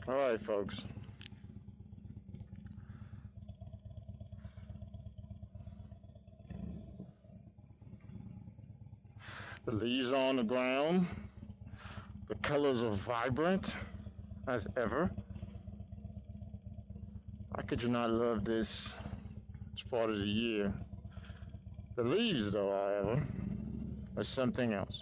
All right, folks. The leaves are on the ground. The colors are vibrant as ever. How could you not love this? It's part of the year. The leaves, though, however, are something else.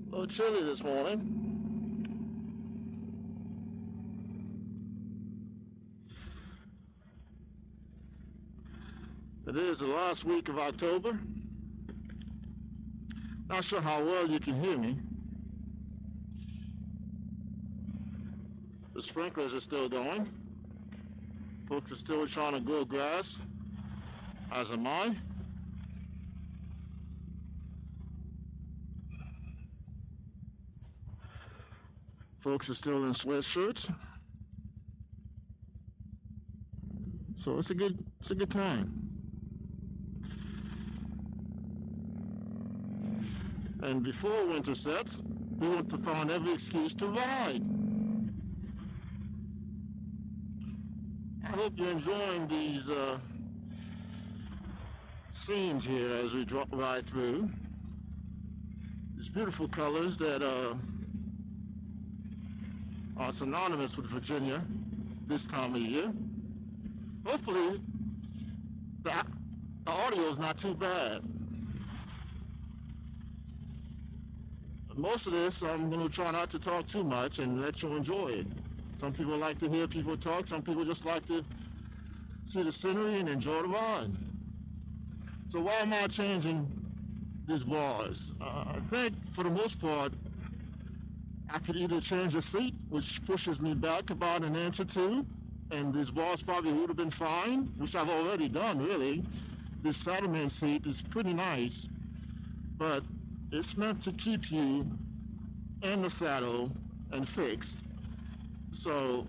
A little chilly this morning. It is the last week of October. Not sure how well you can hear me. The sprinklers are still going. Folks are still trying to grow grass, as am I. Folks are still in sweatshirts. So it's a good time. And before winter sets, we want to find every excuse to ride. I hope you're enjoying these scenes here as we ride through. These beautiful colors that are synonymous with Virginia this time of year. Hopefully, the audio is not too bad. Most of this, I'm going to try not to talk too much and let you enjoy it. Some people like to hear people talk. Some people just like to see the scenery and enjoy the ride. So why am I changing these bars? I think for the most part, I could either change the seat, which pushes me back about an inch or two, and these bars probably would have been fine, which I've already done, really. This Saddleman seat is pretty nice, but it's meant to keep you in the saddle and fixed. So,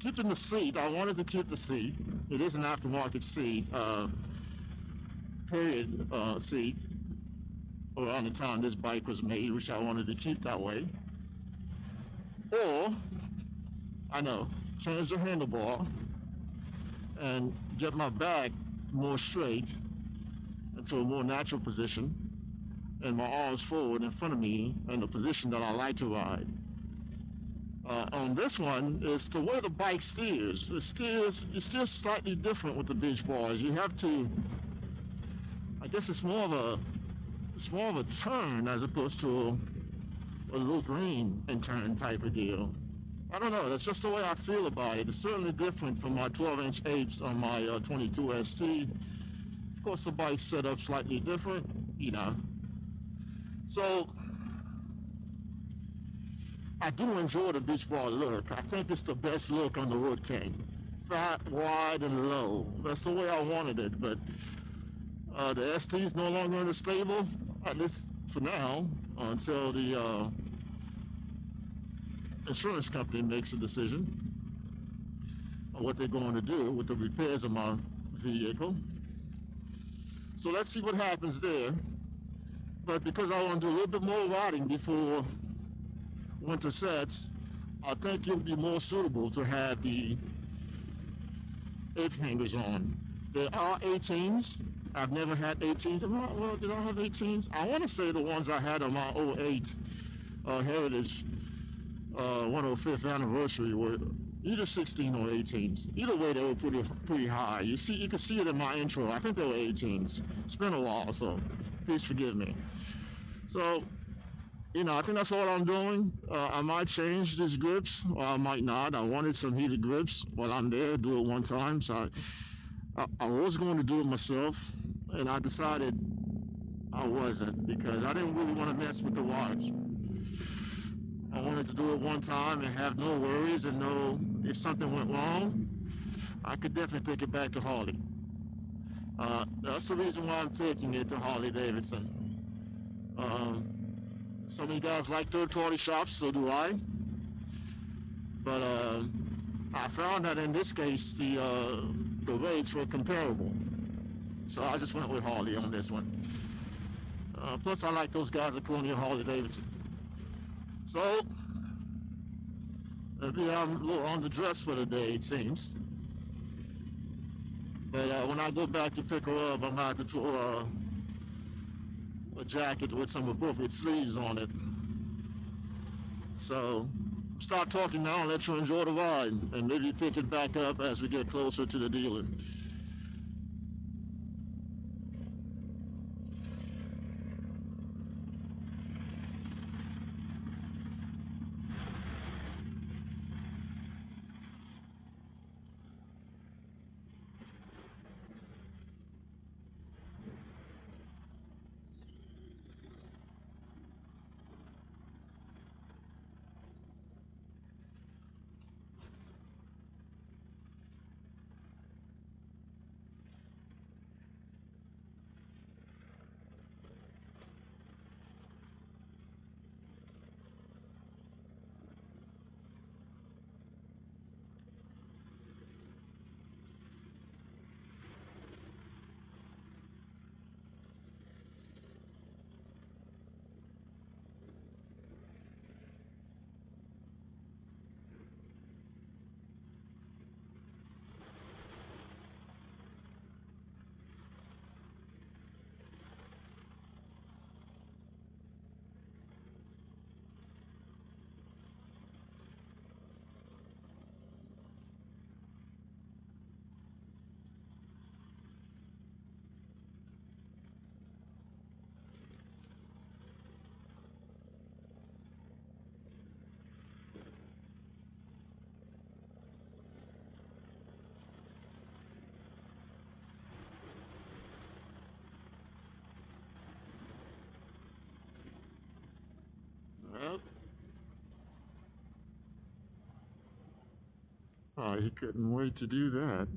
keeping the seat, I wanted to keep the seat. It is an aftermarket seat, period seat, around the time this bike was made, which I wanted to keep that way. Or, I know, change the handlebar and get my back more straight into a more natural position, and my arms forward in front of me in the position that I like to ride. On this one is the way the bike steers. It steers slightly different with the beach bars. You have to, I guess it's more of a turn as opposed to a loop green and turn type of deal. I don't know, that's just the way I feel about it. It's certainly different from my 12-inch Apes on my 22 ST. Of course, the bike's set up slightly different, you know. So, I do enjoy the beach bar look. I think it's the best look on the Road King. Fat, wide, and low. That's the way I wanted it, but the ST is no longer in the stable, at least for now, until the insurance company makes a decision on what they're going to do with the repairs of my vehicle. So let's see what happens there. But because I want to do a little bit more riding before winter sets, I think it'll be more suitable to have the ape hangers on. There are 18s. I've never had 18s. Well, did I have 18s? I want to say the ones I had on my 08 Heritage 105th anniversary were either 16 or 18s. Either way, they were pretty high. You can see it in my intro. I think they were 18s. It's been a while, so please forgive me. So, I think that's all I'm doing. I might change these grips, or I might not. I wanted some heated grips while I'm there, do it one time. So I was going to do it myself, and I decided I wasn't because I didn't really want to mess with the watch. I wanted to do it one time and have no worries and know if something went wrong, I could definitely take it back to Harley. That's the reason why I'm taking it to Harley Davidson. Um, some of you guys like third-party shops, so do I. But I found that in this case the rates were comparable, so I just went with Harley on this one. Plus, I like those guys at Colonial Harley Davidson. So maybe I'm a little underdressed for the day, it seems. But when I go back to pick her up, I'm gonna have to throw a jacket with some appropriate sleeves on it. So start talking now and let you enjoy the ride, and maybe pick it back up as we get closer to the dealer. Well, oh, he couldn't wait to do that.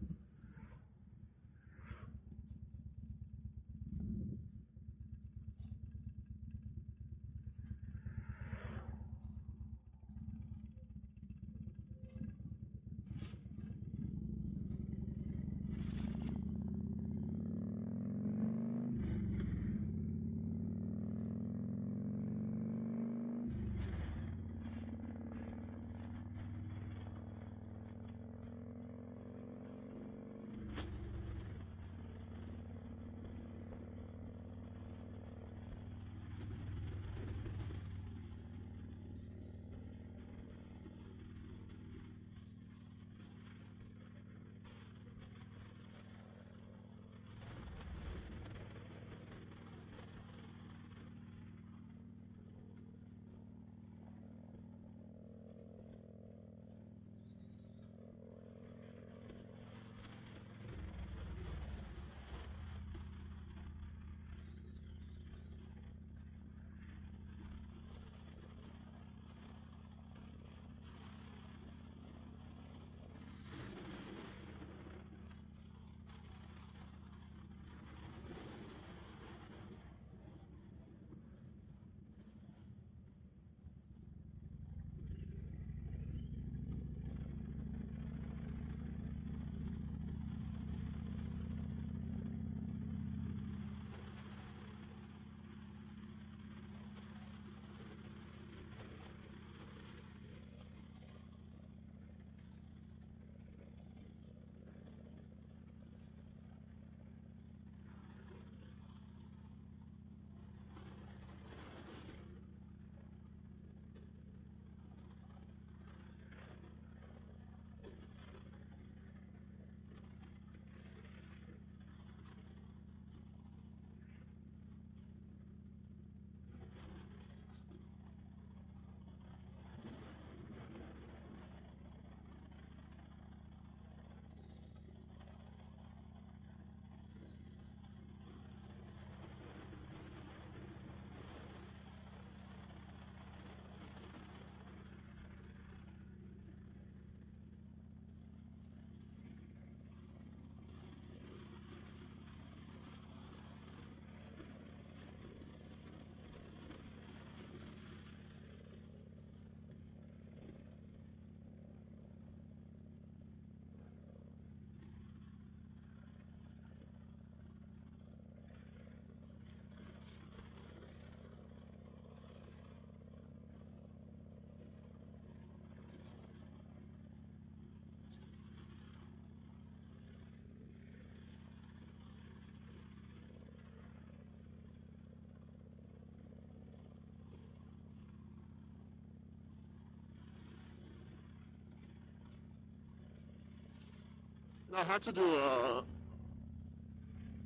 I had to do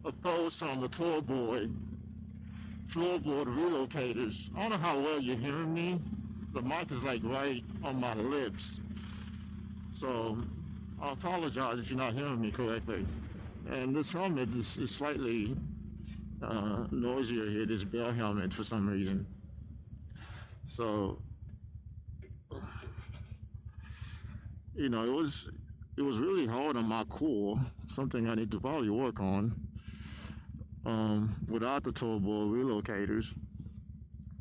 a post on the tall boy floorboard relocators. I don't know how well you're hearing me. The mic is like right on my lips. So I apologize if you're not hearing me correctly. And this helmet is slightly noisier here, this Bell helmet for some reason. So, it was really hard on my core, something I need to probably work on without the turbo relocators.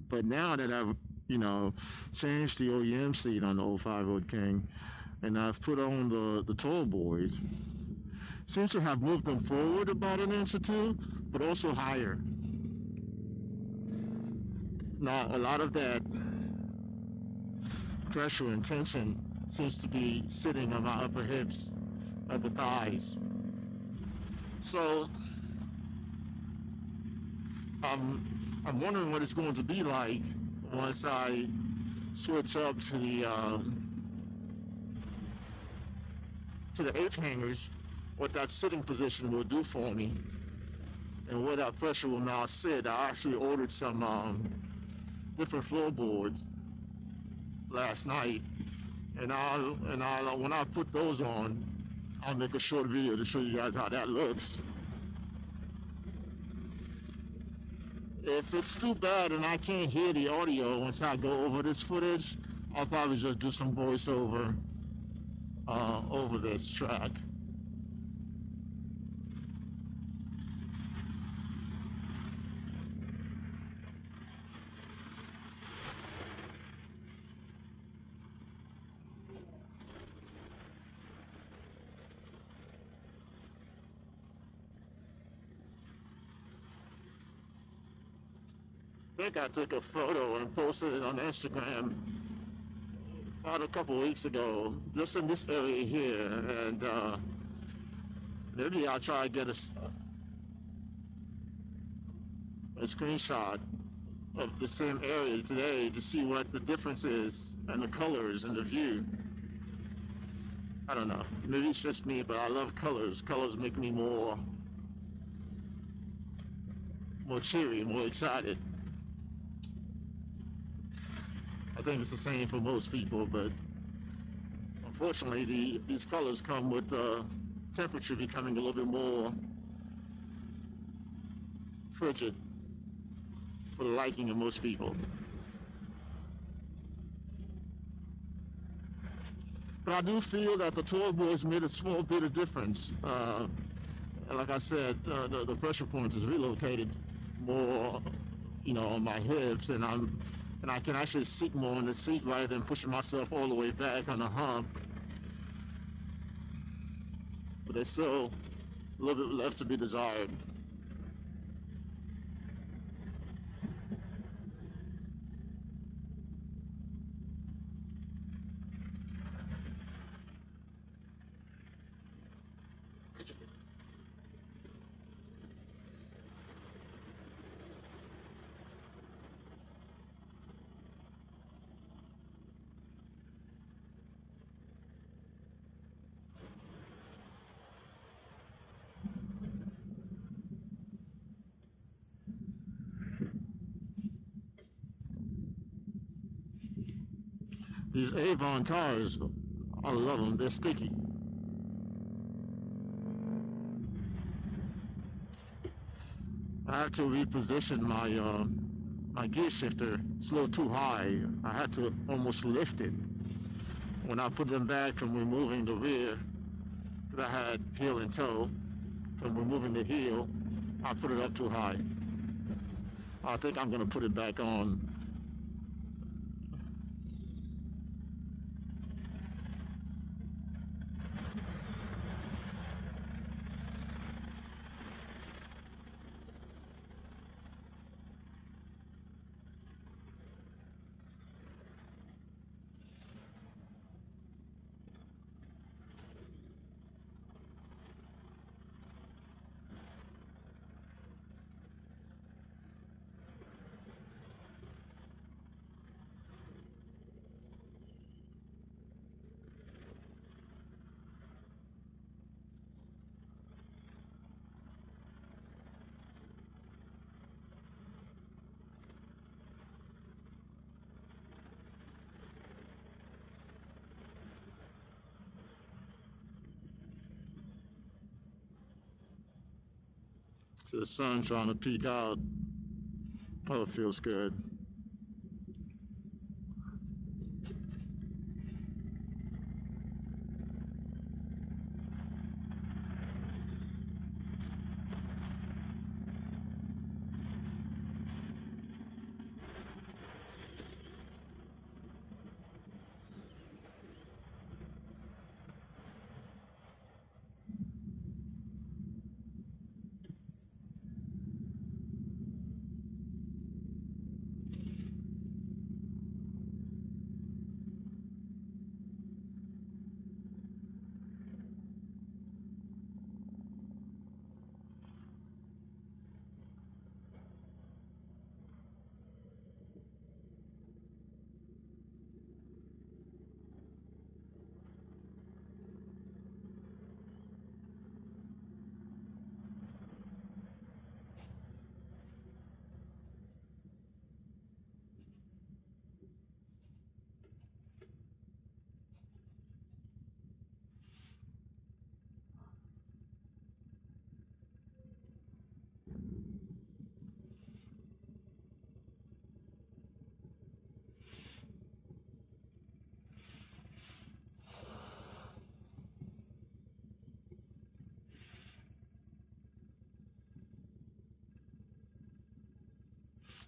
But now that I've, changed the OEM seat on the 05 King, and I've put on the tall boys, seems to have moved them forward about an inch or two, but also higher. Now, a lot of that pressure and tension seems to be sitting on my upper hips, upper thighs. So I'm wondering what it's going to be like once I switch up to the ape hangers, what that sitting position will do for me, and where that pressure will now sit. I actually ordered some different floorboards last night, and I'll when I put those on, I'll make a short video to show you guys how that looks. If it's too bad and I can't hear the audio once I go over this footage, I'll probably just do some voiceover over this track. I think I took a photo and posted it on Instagram about a couple of weeks ago, just in this area here, and maybe I'll try to get a screenshot of the same area today to see what the difference is and the colors and the view. I don't know. Maybe it's just me, but I love colors. Colors make me more cheery, more excited. I think it's the same for most people, but unfortunately, these colors come with temperature becoming a little bit more frigid for the liking of most people. But I do feel that the tour boys made a small bit of difference. And like I said, the pressure points is relocated more, on my hips, and I can actually sit more in the seat rather than pushing myself all the way back on the hump. But there's still a little bit left to be desired. These Avon tires, I love them. They're sticky. I had to reposition my gear shifter. It's a little too high. I had to almost lift it when I put them back from removing the rear that I had heel and toe. From removing the heel, I put it up too high. I think I'm going to put it back on. To the sun trying to peek out. Oh, it feels good.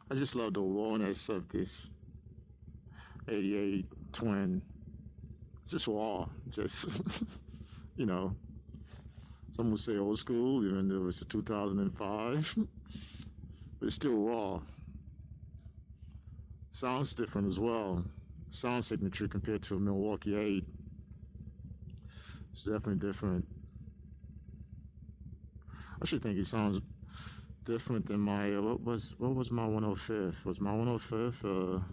I just love the rawness of this 88 twin. Just raw. Just, you know, some would say old school, even though it's a 2005, but it's still raw. Sounds different as well. Sound signature compared to a Milwaukee 8. It's definitely different. I should think it sounds different than my what was my 105th? Was my 105th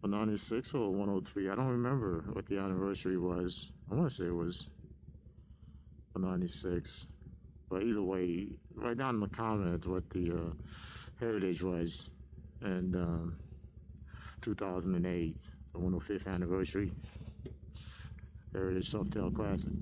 a 96 or a 103? I don't remember what the anniversary was. I want to say it was a 96. But either way, write down in the comments what the heritage was, and 2008, the 105th anniversary heritage Softail Classic.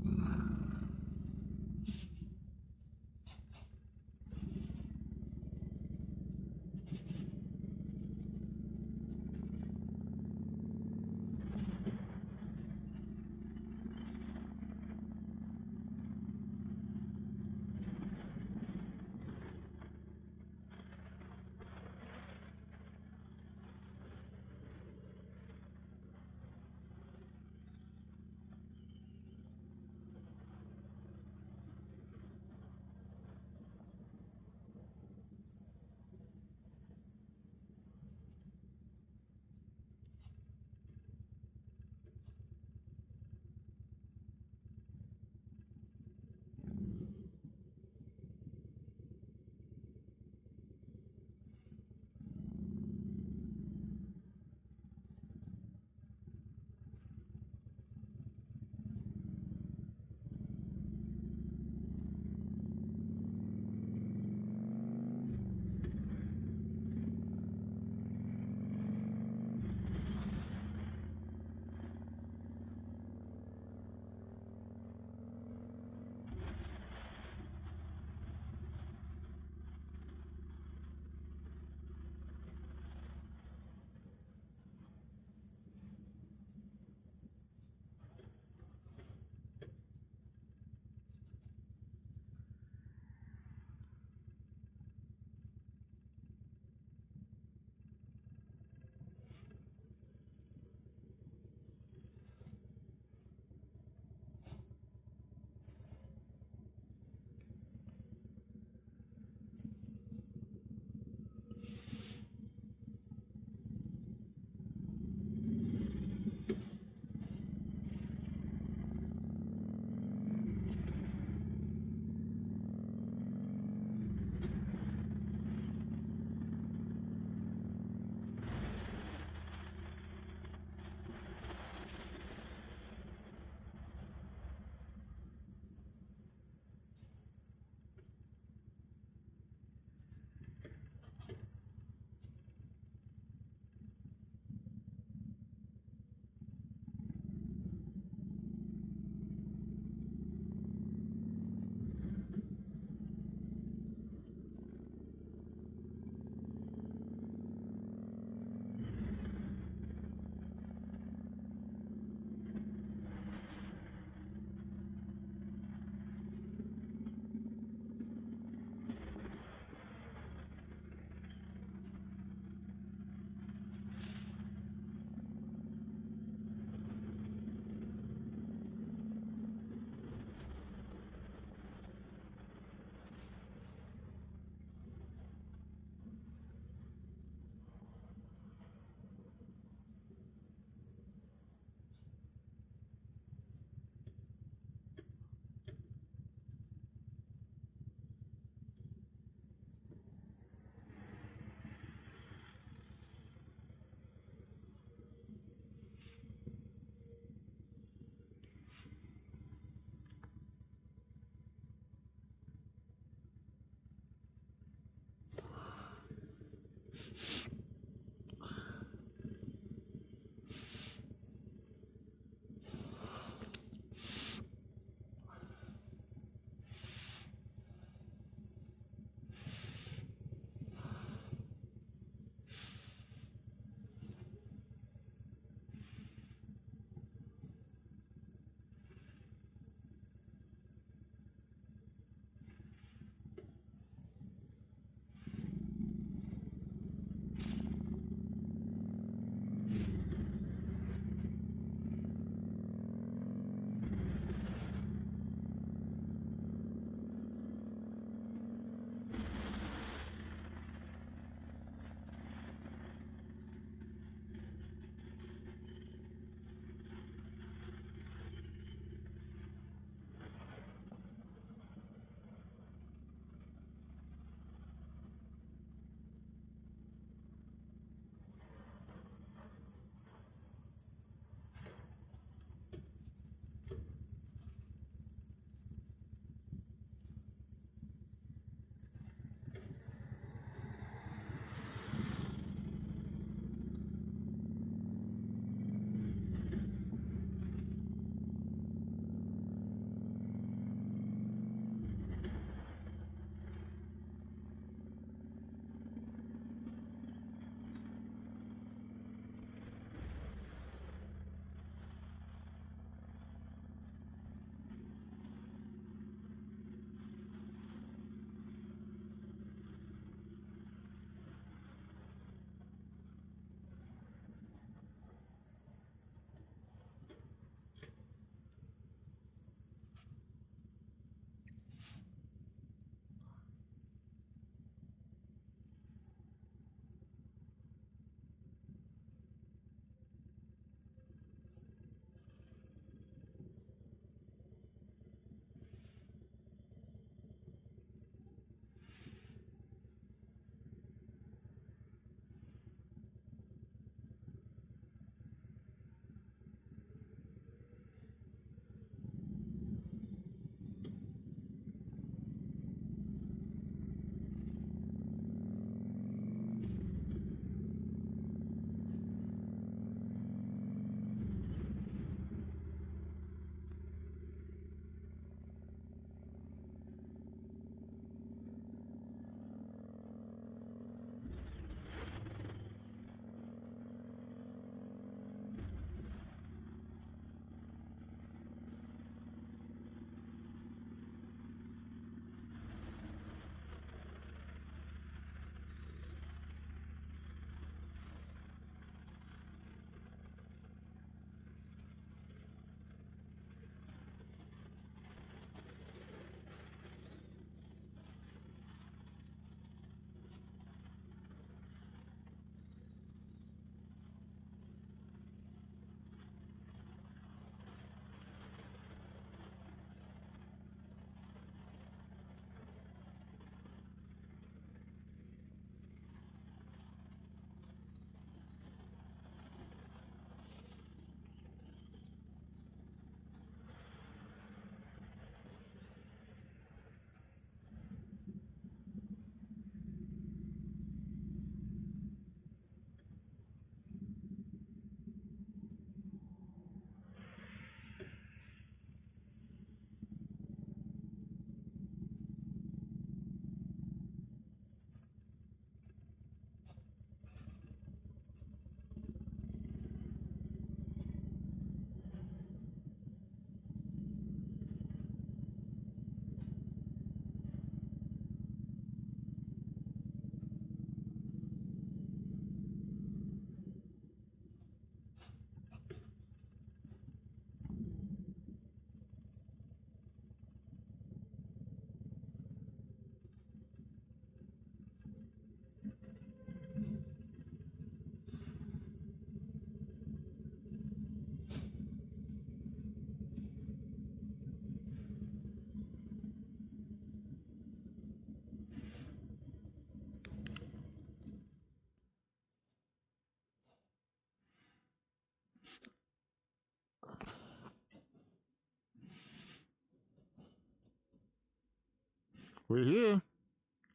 We're here.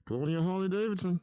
Colonial Harley Davidson.